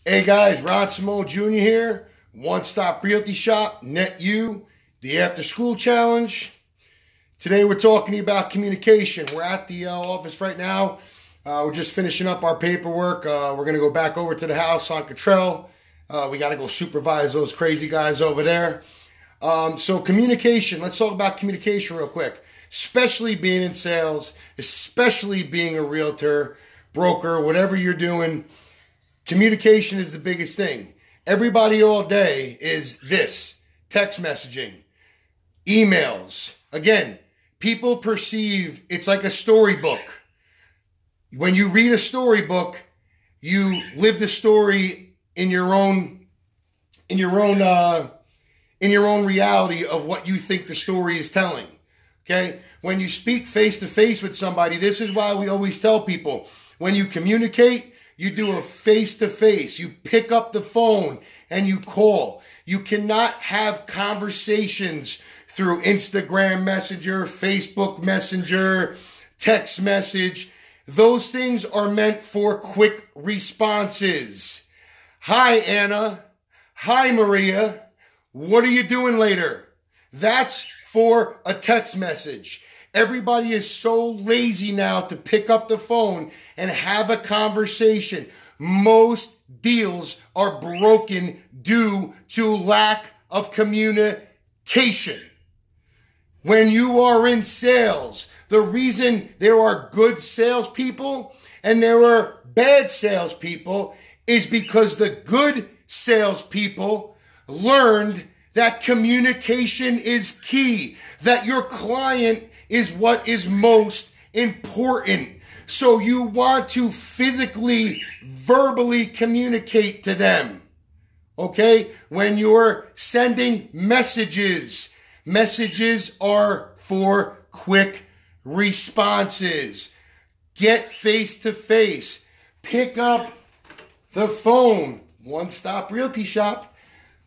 Hey guys, Ron Simone Jr. here. One Stop Realty Shop, NetU, the After School Challenge. Today we're talking about communication. We're at the office right now. We're just finishing up our paperwork. We're going to go back over to the house on Cottrell. We got to go supervise those crazy guys over there. So communication. Let's talk about communication real quick. Especially being in sales, especially being a realtor, broker, whatever you're doing. Communication is the biggest thing. Everybody all day is this: text messaging, emails. Again, people perceive it's like a storybook. When you read a storybook, you live the story in your own reality of what you think the story is telling. Okay? When you speak face to face with somebody, this is why we always tell people, when you communicate, you do a face-to-face. You pick up the phone and you call. You cannot have conversations through Instagram Messenger, Facebook Messenger, text message. Those things are meant for quick responses. Hi, Anna. Hi, Maria. What are you doing later? That's for a text message. Everybody is so lazy now to pick up the phone and have a conversation. Most deals are broken due to lack of communication. When you are in sales, the reason there are good salespeople and there are bad salespeople is because the good salespeople learned that communication is key, that your client is what is most important. So you want to physically, verbally communicate to them. Okay? When you're sending messages, messages are for quick responses. Get face to face. Pick up the phone. One Stop Realty Shop.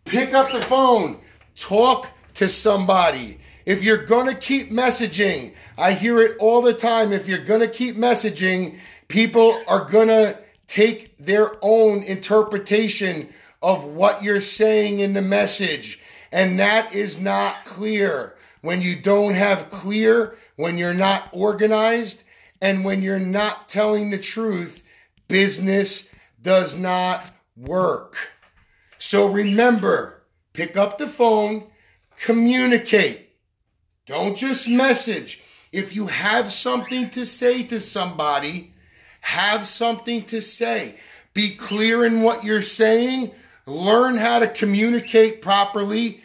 Pick up the phone. Talk to somebody. If you're going to keep messaging, I hear it all the time. If you're going to keep messaging, people are going to take their own interpretation of what you're saying in the message. And that is not clear. When you don't have clear, when you're not organized, and when you're not telling the truth, business does not work. So remember, pick up the phone, communicate. Don't just message. If you have something to say to somebody, have something to say. Be clear in what you're saying. Learn how to communicate properly.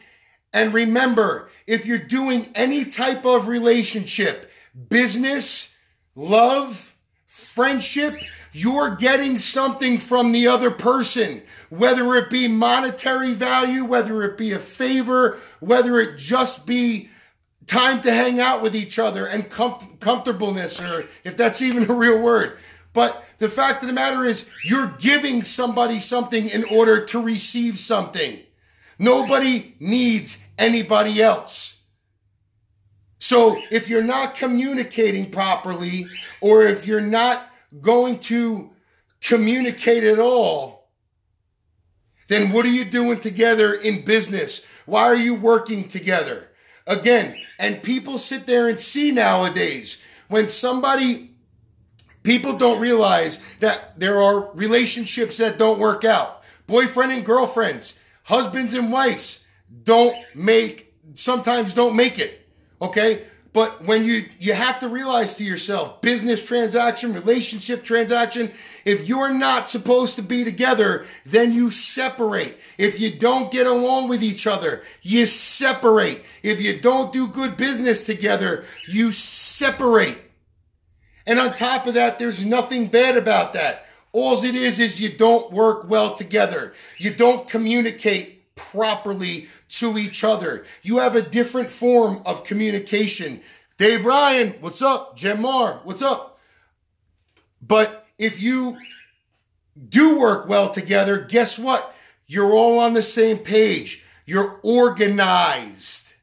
And remember, if you're doing any type of relationship, business, love, friendship, you're getting something from the other person, whether it be monetary value, whether it be a favor, whether it just be time to hang out with each other and comfortableness, or if that's even a real word. But the fact of the matter is, you're giving somebody something in order to receive something. Nobody needs anybody else. So if you're not communicating properly, or if you're not going to communicate at all, then what are you doing together in business? Why are you working together? Again, and people sit there and see nowadays when people don't realize that there are relationships that don't work out. Boyfriend and girlfriends, husbands and wives sometimes don't make it. Okay? But when you have to realize to yourself, business transaction, relationship transaction, if you're not supposed to be together, then you separate. If you don't get along with each other, you separate. If you don't do good business together, you separate. And on top of that, there's nothing bad about that. All it is you don't work well together. You don't communicate properly to each other. You have a different form of communication. Dave Ryan, what's up? Jem Mar, what's up? But if you do work well together, guess what? You're all on the same page. You're organized.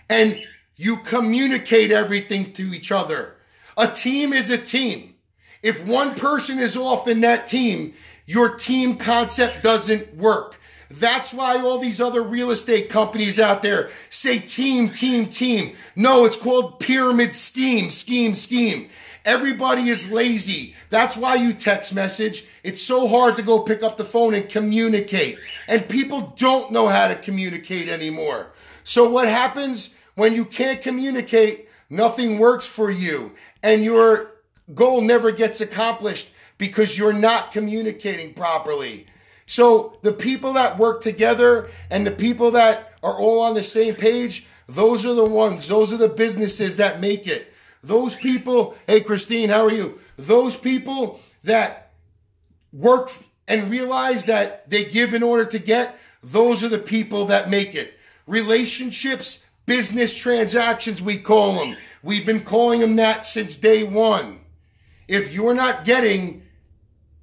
And you communicate everything to each other. A team is a team. If one person is off in that team, your team concept doesn't work. That's why all these other real estate companies out there say team, team, team. No, it's called pyramid scheme, scheme, scheme. Everybody is lazy. That's why you text message. It's so hard to go pick up the phone and communicate. And people don't know how to communicate anymore. So what happens when you can't communicate? Nothing works for you. And your goal never gets accomplished because you're not communicating properly. So the people that work together and the people that are all on the same page, those are the ones, those are the businesses that make it. Those people, hey Christine, how are you? Those people that work and realize that they give in order to get, those are the people that make it. Relationships, business transactions, we call them. We've been calling them that since day one. If you're not getting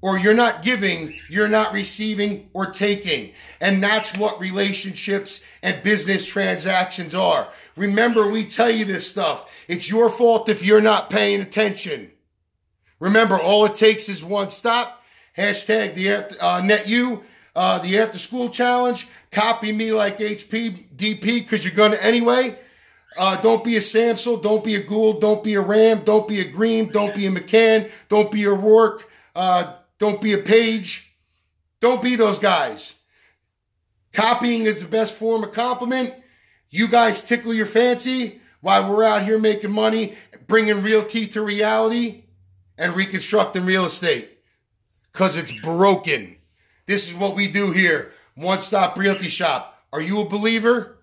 or you're not giving, you're not receiving or taking. And that's what relationships and business transactions are. Remember, we tell you this stuff. It's your fault if you're not paying attention. Remember, all it takes is one stop. Hashtag the after school challenge. Copy me like HPDP because you're going to anyway. Don't be a Samsel. Don't be a Gould. Don't be a Ram. Don't be a Green. Don't be a McCann. Don't be a Rourke. Don't be a Page. Don't be those guys. Copying is the best form of compliment. You guys tickle your fancy while we're out here making money, bringing realty to reality and reconstructing real estate. Because it's broken. This is what we do here. One Stop Realty Shop. Are you a believer?